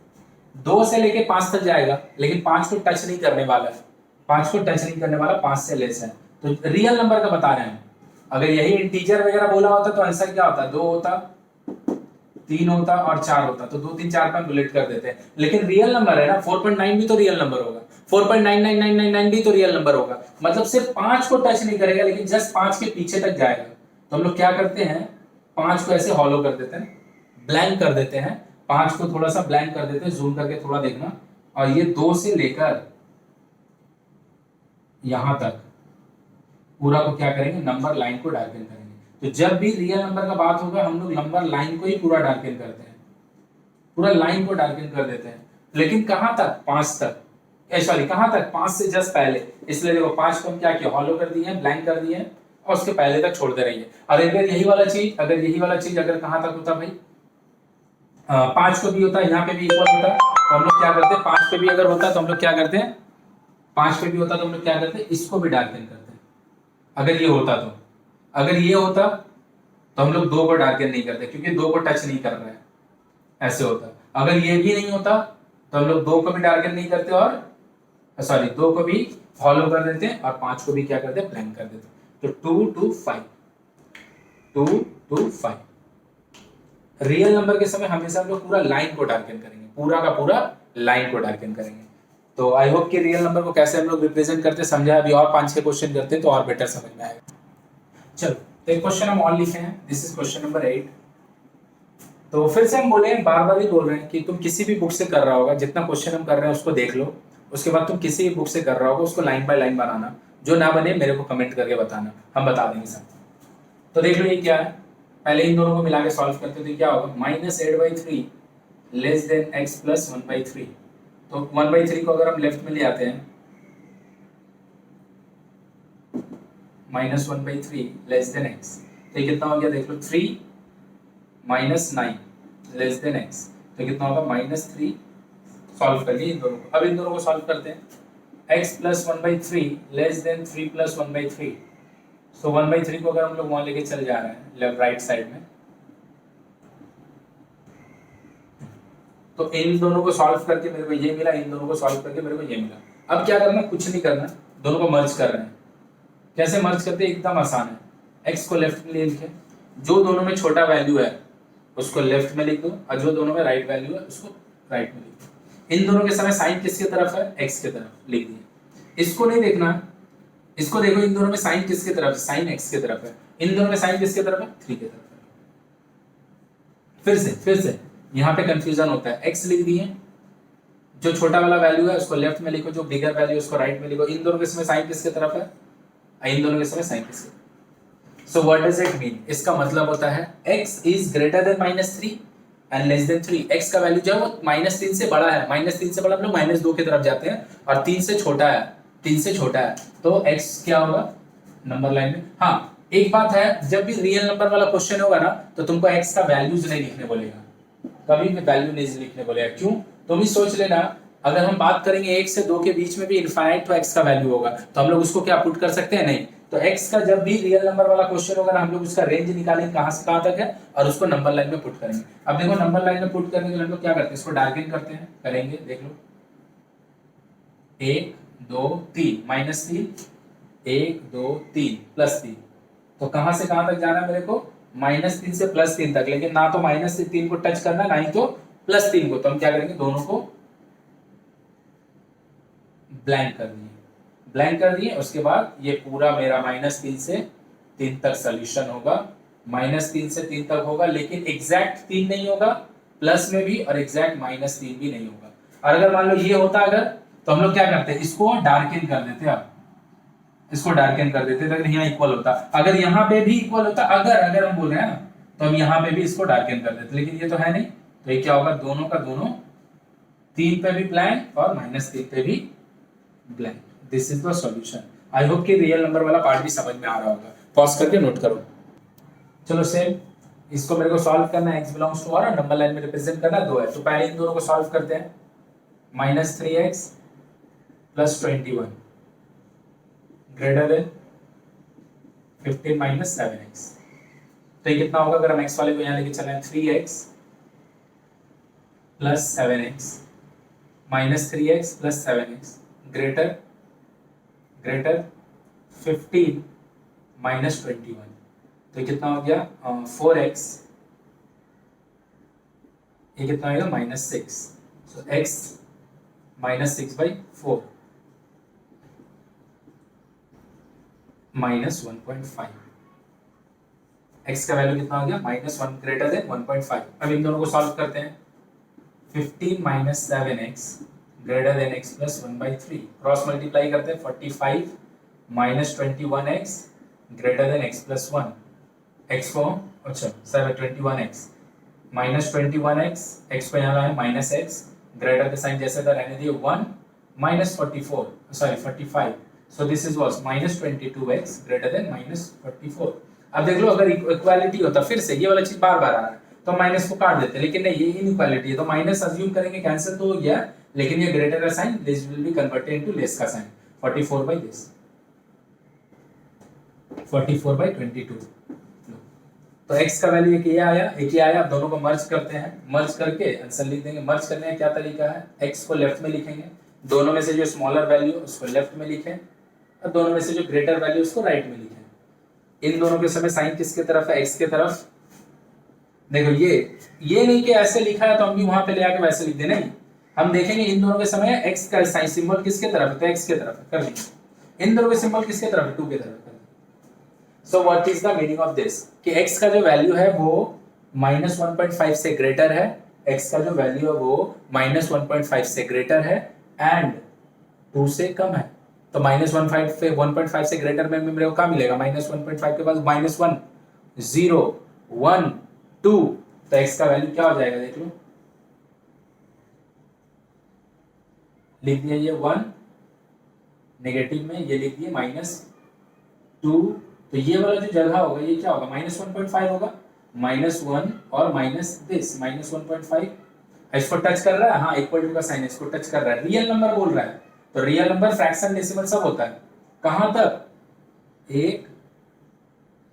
2 से लेके 5 तक जाएगा, लेकिन 5 को टच नहीं करने वाला है, 5 को टच नहीं करने वाला, 5 से लेस है। तो रियल नंबर का बता रहे हैं। अगर यही इंटीजर वगैरह बोला होता तो आंसर क्या होता, 2 होता, 3 होता और 4 होता, तो 2 3 4 5 बुलेट कर देते हैं। लेकिन रियल नंबर है ना, 4.9 भी तो रियल नंबर होगा, 4.99999 भी तो रियल नंबर होगा। मतलब सिर्फ 5 को टच नहीं करेगा, लेकिन जस्ट 5 के पीछे तक जाएगा। तो हम लोग क्या करते हैं, 5 को ऐसे हॉलो कर देते हैं, ब्लैंक कर देते हैं, 5 को थोड़ा सा ब्लैंक कर देते हैं, जूम करके थोड़ा देखना। और ये 2 से लेकर यहां तक पूरा को क्या करेंगे, नंबर लाइन को डार्कन करेंगे। तो जब भी रियल नंबर का बात होगा, हम लोग नंबर लाइन को ही पूरा डार्कन करते हैं, पूरा लाइन को डार्कन कर देते हैं। लेकिन कहां तक, 5 तक, सॉरी कहां तक, 5 से जस्ट पहले। इसलिए देखो 5 को हम क्या किया, हॉलो कर दिए हैं, ब्लैंक कर दिए हैं, और उसके पहले तक छोड़ दे रही है। और अगर यही वाला चीज, अगर कहां तक होता भाई, 5 को भी होता है, यहाँ पे भी इक्वल होता, तो हम लोग क्या करते हैं, 5 पे भी अगर होता तो हम लोग क्या करते हैं, 5 पे भी होता तो हम लोग क्या करते हैं, इसको भी डार्कन करते हैं। अगर ये होता तो, अगर ये होता तो हम लोग 2 को डार्कन नहीं करते, क्योंकि 2 को टच नहीं कर रहे हैं, ऐसे होता। अगर ये भी नहीं होता तो हम लोग 2 को भी डार्कन नहीं करते, और सॉरी 2 को भी फॉलो कर देते हैं, और 5 को भी क्या करते हैं, ब्लैंक कर देते हैं। तो 2 2 5, 2 2 5। रियल नंबर के समय हमेशा हम लोग पूरा लाइन को डार्कन करेंगे, पूरा का पूरा लाइन को डार्कन करेंगे। तो आई होप कि रियल नंबर को कैसे हम लोग रिप्रेजेंट करते हैं समझा। अभी और 5-6 क्वेश्चन करते हैं तो और बेटर समझ में आएगा। चलो, तो एक क्वेश्चन हम और लिखे हैं, दिस इज क्वेश्चन नंबर 8। तो फिर से हम बोले, बार बार ही बोल रहे हैं कि तुम किसी भी बुक से कर रहा होगा, जितना क्वेश्चन हम कर रहे हैं उसको देख लो, उसके बाद तुम किसी भी बुक से कर रहा होगा उसको लाइन बाय लाइन बनाना, जो ना बने मेरे को कमेंट करके बताना, हम बता देंगे सब। तो देख लो ये क्या है, पहले इन दोनों को मिला के सॉल्व करते तो क्या होगा, -8/3 लेस देन x प्लस 1/3। तो 1/3 को अगर हम लेफ्ट में ले आते हैं, -1/3 लेस देन x, तो ये कितना हो गया देख लो, 3 -9 लेस देन x, तो कितना होगा, -3। सॉल्व कर लिए इन दोनों को। अब इन दोनों को सॉल्व करते हैं, x plus 1/3 less than 3 plus 1/3। सो 1/3 को अगर हम लोग वहां लेके चल जा रहे हैं लेफ्ट राइट साइड में, तो इन दोनों को सॉल्व करके मेरे को ये मिला, इन दोनों को सॉल्व करके मेरे को ये मिला। अब क्या करना, कुछ नहीं करना, दोनों को मर्ज कर रहे हैं। कैसे मर्ज करते हैं, एकदम आसान है। x को लेफ्ट में ले लिखे, जो दोनों में छोटा वैल्यू है उसको लेफ्ट में लिख दो, और जो दोनों में राइट वैल्यू है उसको राइट में लिख दो। इन दोनों के समय साइन किसकी तरफ है, x की तरफ लिख दिए। इसको नहीं देखना, इसको देखो, इन दोनों में साइन किसकी तरफ है, साइन x की तरफ है। इन दोनों में साइन किसकी तरफ है, 3 की तरफ है। फिर से यहाँ पे कंफ्यूजन होता है, x लिख दिए, जो छोटा वाला वैल्यू है उसको लेफ्ट में लिखो, जो बिगर वैल्यू उसको राइट में लिखो। इन दोनों के समय साइन किसकी तरफ है, इन दोनों के समय साइन किसकी, so what does it mean, इसका मतलब होता है x is greater then -3 and less than 3। x का वैल्यू जो है वो -3 से बड़ा है, -3 से बड़ा हम लोग -2 की तरफ जाते हैं, और 3 से छोटा है, 3 से छोटा है, तो x क्या होगा नंबर लाइन में। हाँ एक बात है, जब भी रियल नंबर वाला क्वेश्चन होगा ना तो तुमको x का वैल्यूज नहीं लिखने बोलेगा, कभी भी वैल्यू नहीं लिखने बोलेगा। क्यों, तुम ही सोच लेना, अगर हम बात करेंगे 1 से 2 के बीच में भी इनफाइनाइट तो x का वैल्यू होगा, तो हम लोग उसको क्या पुट कर सकते हैं, नहीं। तो x का जब भी रियल नंबर वाला क्वेश्चन होगा ना, हम लोग उसका रेंज निकालेंगे कहां से कहां तक है, और उसको नंबर लाइन में पुट करेंगे। अब देखो नंबर लाइन में पुट करने के लिए हम लोग क्या करते हैं, इसको डार्केन करते हैं, करेंगे देख लो, 1 2 3 -3, 1 2 3 +3, तो कहां से कहां तक जाना है मेरे को, -3 से +3 तक, लेकिन ना तो -3 को टच करना ना ही तो +3 को, तो हम क्या करेंगे दोनों को ब्लैंक कर दिए, ब्लैंक कर दिए। उसके बाद ये पूरा मेरा -3 से 3 तक सोल्यूशन होगा, -3 से 3 तक होगा, लेकिन एग्जैक्ट 3 नहीं होगा प्लस में भी, और एग्जैक्ट -3 भी नहीं होगा। और अगर मान लो ये होता अगर, तो हम लोग क्या करते हैं, इसको डार्कन कर देते, अब इसको डार्कन कर देते अगर यहाँ इक्वल होता, अगर यहाँ पे भी इक्वल होता, अगर हम बोल रहे हैं ना, तो हम यहाँ पे भी इसको डार्कन कर देते, लेकिन ये तो है नहीं, तो ये क्या होगा, दोनों का दोनों 3 पे भी ब्लैंक और -3 पे भी blank. This is the solution. I hope कि रियल नंबर वाला पार्ट भी समझ में आ रहा होगा, पॉज करके नोट करो। चलो सेम इसको मेरे को सॉल्व करना है, x बिलोंग्स टू और नंबर लाइन में रिप्रेजेंट करना 2 है, तो पहले इन दोनों को सॉल्व करते हैं। -3x + 21 ग्रेटर देन 15 - 7x, तो ये कितना होगा, अगर हम x वाले को यहाँ लेके चलें, 3x + 7x -3x + 7x greater 15 - 21, तो कितना हो गया 4x, ये कितना आएगा -6, सो x -6/4 -1.5, x का वैल्यू कितना हो गया -1 ग्रेटर देन 1.5। अब इन दोनों को सॉल्व करते हैं, 15 - 7x greater than x + 1/3, cross multiply करते हैं, 45 - 21x greater than x + 1, x को अच्छा 21x -21x, x को यहाँ लाए -x, ग्रेटर का साइन जैसे था रहने दिए, 1 - 45, सो this is was -22x greater than -44। अब देख लो, अगर इक्वालिटी होता, फिर से ये वाला चीज बार बार आ रहा है, तो माइनस को काट देते, लेकिन नहीं, ये इनइक्वालिटी है, तो माइनस अज्यूम करेंगे, कैंसिल तो हो गया, लेकिन ये ग्रेटर का sign, this will be converted into less का साइन, 44/this 44/22। तो x का वैल्यू एक ये आया, अब दोनों को मर्ज करते हैं, मर्ज करके आंसर लिख देंगे। मर्ज करने का क्या तरीका है, x को लेफ्ट में लिखेंगे, दोनों में से जो स्मॉलर वैल्यू उसको लेफ्ट में लिखें, और दोनों में से जो ग्रेटर वैल्यू उसको राइट में लिखें। इन दोनों के समय साइन किसके तरफ है, x के तरफ। देखो ये नहीं कि ऐसे लिखा है तो हम भी वहां पे ले आके वैसे लिख दें, नहीं, हम देखेंगे इन दोनों के समय x का साइन सिंबल किसके तरफ है, तो x के तरफ है, कर लीजिए। इन दोनों के सिंबल किसके तरफ है, 2 के तरफ है। So what is the meaning of this, कि x का जो वैल्यू है वो -1.5 से ग्रेटर है, x का जो वैल्यू है वो -1.5 से ग्रेटर है एंड 2 से कम है। तो -1.5 से ग्रेटर में मेरे को क्या मिलेगा, -1.5 के बाद -1 0 1 2, तो x का वैल्यू क्या हो जाएगा, देख लो, लिख दिया ये 1, नेगेटिव में ये लिख दिए -2, तो ये वाला जो जगह होगा ये क्या होगा, -1.5 होगा, -1 और -1.5, इसको टच कर रहा है, हाँ इक्वल टू का साइन इसको टच कर रहा है, रियल नंबर बोल रहा है, तो रियल नंबर फ्रैक्शन डेसिमल सब होता है, कहां तक 1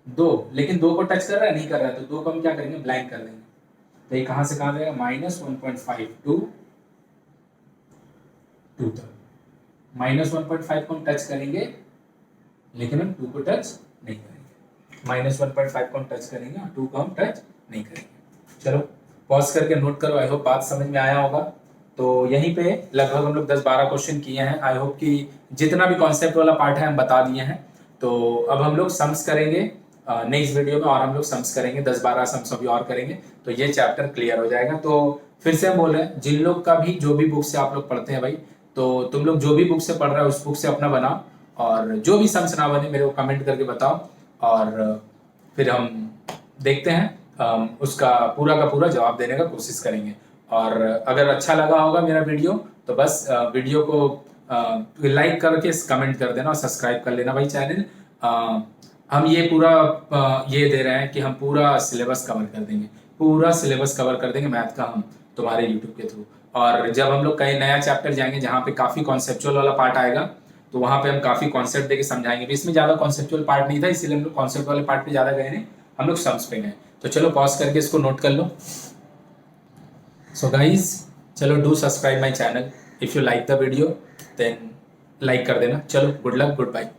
2, लेकिन 2 को टच कर रहा है, नहीं कर रहा है, तो 2 को हम क्या करेंगे, ब्लैंक कर देंगे, तो ये कहां से कहां जाएगा, -1.5 टू 2 तक, -1.5 को हम टच करेंगे, लेकिन हम 2 को टच नहीं करेंगे, -1.5 को हम टच करेंगे, 2 को हम टच नहीं करेंगे। चलो पॉज करके नोट करो, आई होप बात समझ में आया होगा। तो यहीं पे लगभग हम लोग 10-12 क्वेश्चन किए हैं, आई होप कि जितना भी कॉन्सेप्ट वाला पार्ट है हम बता दिए हैं। तो अब हम लोग सम्स करेंगे नेक्स्ट वीडियो में, और हम लोग सम्स करेंगे 10-12 सम्स अभी और करेंगे, तो ये चैप्टर क्लियर हो जाएगा। तो फिर से हम बोल रहे हैं, जिन लोग का भी जो भी बुक से आप लोग पढ़ते हैं भाई, तो तुम लोग जो भी बुक से पढ़ रहे हो उस बुक से अपना बनाओ, और जो भी सम्स ना बने मेरे को कमेंट करके बताओ, और फिर हम देखते हैं, उसका पूरा का पूरा जवाब देने का कोशिश करेंगे। और अगर अच्छा लगा होगा मेरा वीडियो तो बस वीडियो को लाइक करके कमेंट कर देना और सब्सक्राइब कर लेना भाई चैनल। हम ये पूरा ये दे रहे हैं कि हम पूरा सिलेबस कवर कर देंगे, पूरा सिलेबस कवर कर देंगे मैथ का हम तुम्हारे यूट्यूब के थ्रू। और जब हम लोग कहीं नया चैप्टर जाएंगे जहाँ पे काफ़ी कॉन्सेप्चुअल वाला पार्ट आएगा तो वहाँ पे हम काफ़ी कॉन्सेप्ट देके समझाएंगे भी। इसमें ज़्यादा कॉन्सेप्चुअल पार्ट नहीं था इसलिए हम लोग कॉन्सेप्ट वाले पार्ट पे ज़्यादा गए नहीं, हम लोग सम्स पे गए। तो चलो पॉज करके इसको नोट कर लो। सो गाइज चलो do subscribe my channel, if you like the video then like कर देना। चलो गुड लक, गुड बाय।